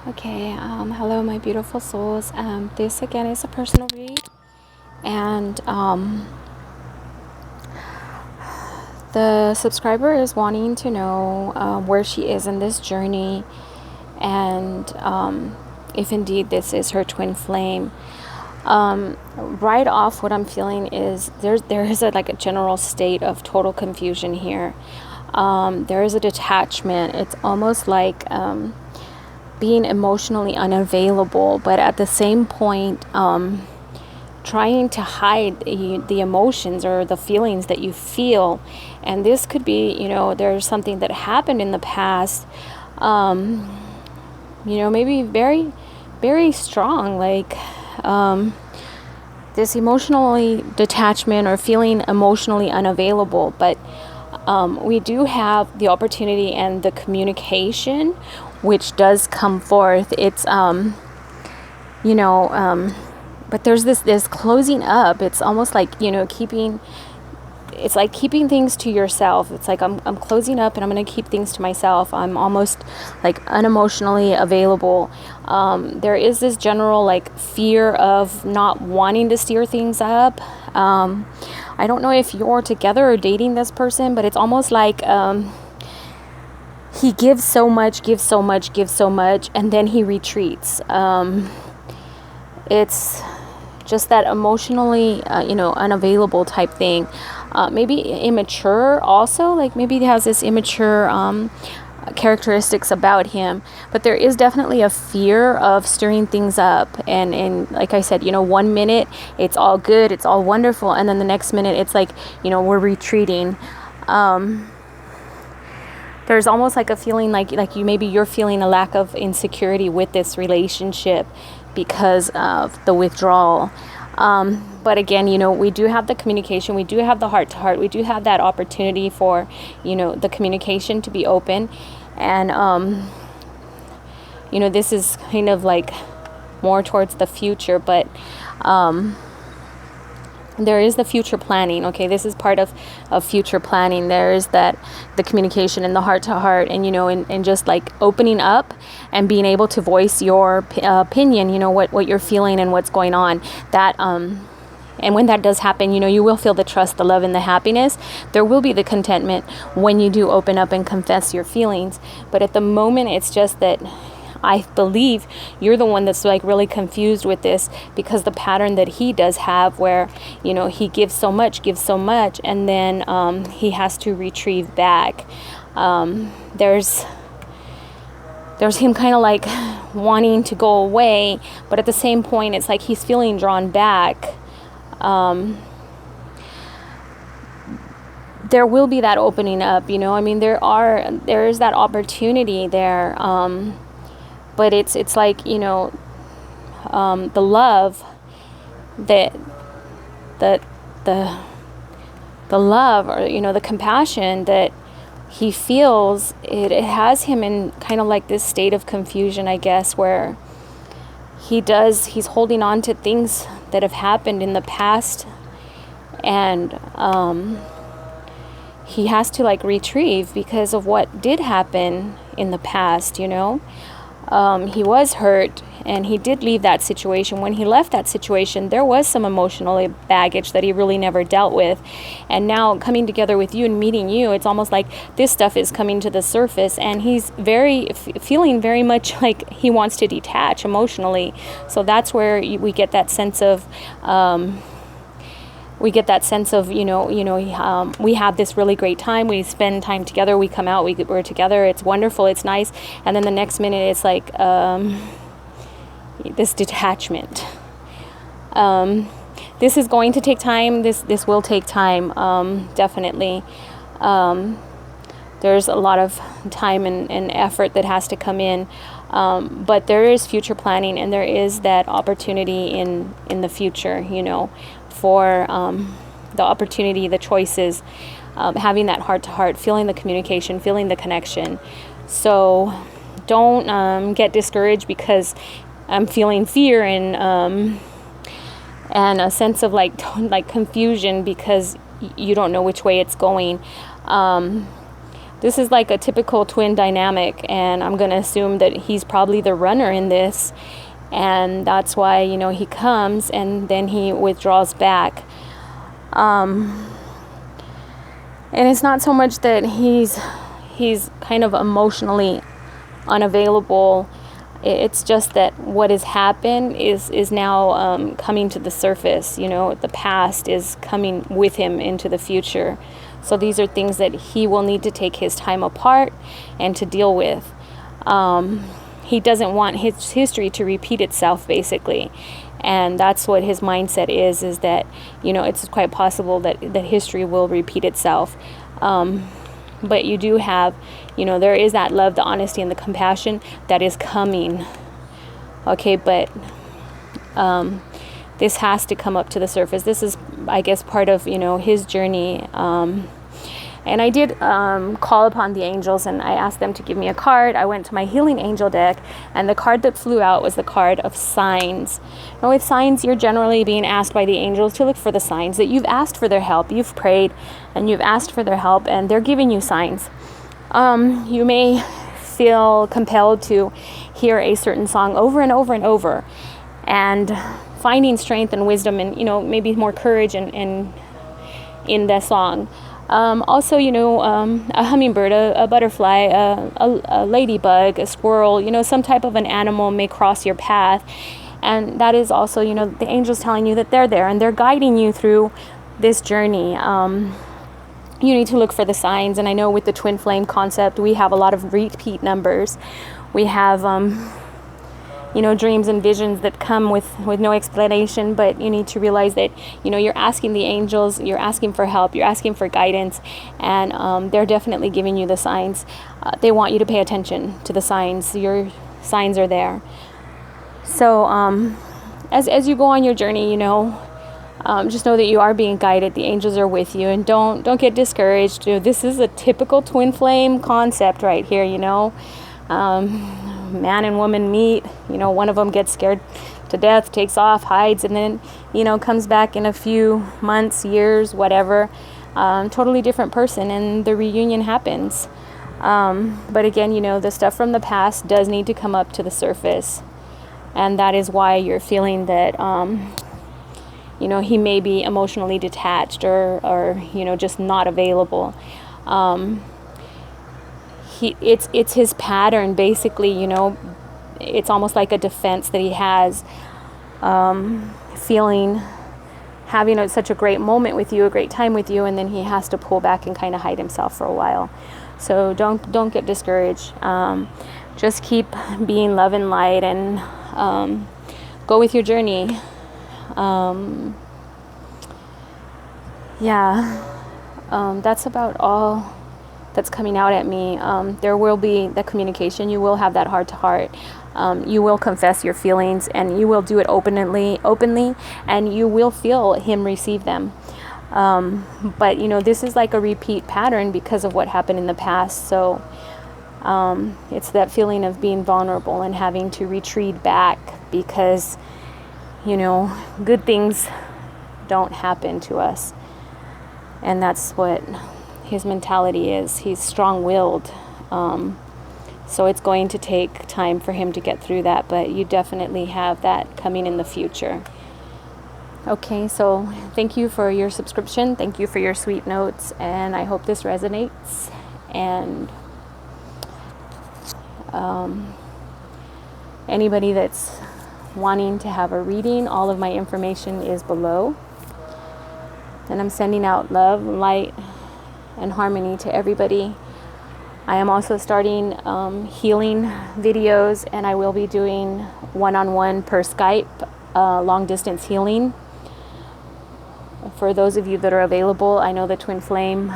Okay, hello, my beautiful souls. This again is a personal read, and the subscriber is wanting to know where she is in this journey, and if indeed this is her twin flame. Right off, what I'm feeling is there is like a general state of total confusion here. There is a detachment. It's almost like being emotionally unavailable, but at the same point, trying to hide the emotions or the feelings that you feel. And this could be, there's something that happened in the past, maybe very, very strong, like this emotionally detachment or feeling emotionally unavailable. But we do have the opportunity and the communication, which does come forth. It's, but there's this closing up. It's almost like, keeping things to yourself. It's like I'm closing up and I'm going to keep things to myself. I'm almost like unemotionally available. There is this general like fear of not wanting to steer things up. I don't know if you're together or dating this person, but it's almost like he gives so much, and then he retreats. It's just that emotionally, unavailable type thing. Maybe immature also, like maybe he has this immature characteristics about him, but there is definitely a fear of stirring things up. And like I said, 1 minute it's all good, it's all wonderful, and then the next minute it's like, we're retreating. There's almost like a feeling like you're feeling a lack of insecurity with this relationship because of the withdrawal. But again, we do have the communication, we do have the heart to heart, we do have that opportunity for, the communication to be open. And, this is kind of like more towards the future, but there is the future planning. Okay, this is part of future planning. There is the communication and the heart to heart, and and just like opening up and being able to voice your opinion. What you're feeling and what's going on. That and when that does happen, you will feel the trust, the love, and the happiness. There will be the contentment when you do open up and confess your feelings. But at the moment, it's just that I believe you're the one that's like really confused with this, because the pattern that he does have where, he gives so much, and then he has to retrieve back. There's him kind of like wanting to go away, but at the same point, it's like he's feeling drawn back. There will be that opening up, there is that opportunity there. But it's like, the love that the love, or, the compassion that he feels, it has him in kind of like this state of confusion, I guess, where he's holding on to things that have happened in the past, and he has to like retrieve because of what did happen in the past. He was hurt, and he did leave that situation. When he left that situation, there was some emotional baggage that he really never dealt with. And now coming together with you and meeting you, it's almost like this stuff is coming to the surface, and he's feeling very much like he wants to detach emotionally. So that's where we get that sense of we have this really great time. We spend time together. We come out. We're together. It's wonderful. It's nice. And then the next minute, it's like this detachment. This is going to take time. This will take time. Definitely. There's a lot of time and effort that has to come in. But there is future planning, and there is that opportunity in the future, for the opportunity, the choices, having that heart to heart, feeling the communication, feeling the connection. So don't get discouraged because I'm feeling fear and a sense of like confusion because you don't know which way it's going. this is like a typical twin dynamic, and I'm going to assume that he's probably the runner in this, and that's why, you know, he comes and then he withdraws back. And it's not so much that he's kind of emotionally unavailable. It's just that what has happened is now coming to the surface. You know, the past is coming with him into the future. So these are things that he will need to take his time apart and to deal with. He doesn't want his history to repeat itself, basically. And that's what his mindset is that, you know, it's quite possible that history will repeat itself. But you do have, you know, there is that love, the honesty, and the compassion that is coming. Okay, but this has to come up to the surface. This is, I guess, part of, you know, his journey. And I did call upon the angels, and I asked them to give me a card. I went to my healing angel deck, and the card that flew out was the card of signs. And with signs, you're generally being asked by the angels to look for the signs that you've asked for their help. You've prayed, and you've asked for their help, and they're giving you signs. You may feel compelled to hear a certain song over and over and over, and finding strength and wisdom and, you know, maybe more courage in the song. Also, you know, a hummingbird, a butterfly, a ladybug, a squirrel, you know, some type of an animal may cross your path. And that is also, you know, the angels telling you that they're there and they're guiding you through this journey. You need to look for the signs. And I know with the twin flame concept, we have a lot of repeat numbers. We have, you know, dreams and visions that come with no explanation, but you need to realize that, you know, you're asking the angels, you're asking for help, you're asking for guidance, and they're definitely giving you the signs. They want you to pay attention to the signs. Your signs are there. So as you go on your journey, you know, just know that you are being guided. The angels are with you, and don't get discouraged. You know, this is a typical twin flame concept right here, you know. Man and woman meet, you know, one of them gets scared to death, takes off, hides, and then, you know, comes back in a few months, years, whatever, totally different person, and the reunion happens. But again, you know, the stuff from the past does need to come up to the surface, and that is why you're feeling that, you know, he may be emotionally detached or you know, just not available. It's his pattern, basically, you know. It's almost like a defense that he has, having such a great moment with you, a great time with you, and then he has to pull back and kind of hide himself for a while. So don't get discouraged. Just keep being love and light, and go with your journey. That's about all that's coming out at me. There will be the communication. You will have that heart to heart. You will confess your feelings, and you will do it openly, and you will feel him receive them. But you know, this is like a repeat pattern because of what happened in the past. So it's that feeling of being vulnerable and having to retreat back because, you know, good things don't happen to us. And that's what his mentality is. He's strong-willed. So it's going to take time for him to get through that, but you definitely have that coming in the future. Okay, so thank you for your subscription. Thank you for your sweet notes, and I hope this resonates. And anybody that's wanting to have a reading, all of my information is below. And I'm sending out love, light, and harmony to everybody. I am also starting healing videos, and I will be doing one-on-one per Skype, long distance healing. For those of you that are available, I know the twin flame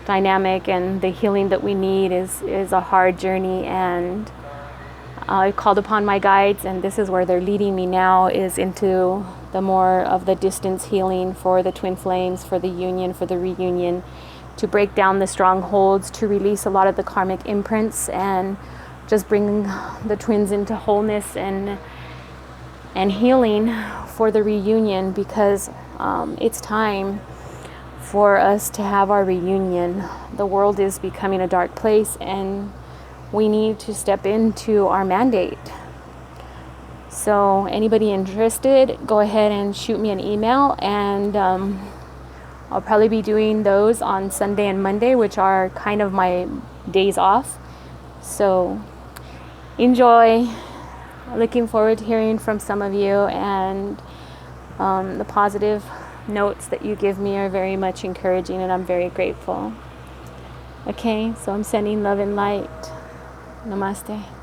dynamic and the healing that we need is a hard journey, and I called upon my guides, and this is where they're leading me now, is into the more of the distance healing for the twin flames, for the union, for the reunion, to break down the strongholds, to release a lot of the karmic imprints, and just bring the twins into wholeness and healing for the reunion, because it's time for us to have our reunion. the world is becoming a dark place, and we need to step into our mandate. So anybody interested, go ahead and shoot me an email, and I'll probably be doing those on Sunday and Monday, which are kind of my days off. So enjoy. Looking forward to hearing from some of you, and the positive notes that you give me are very much encouraging, and I'm very grateful. Okay, so I'm sending love and light. Namaste.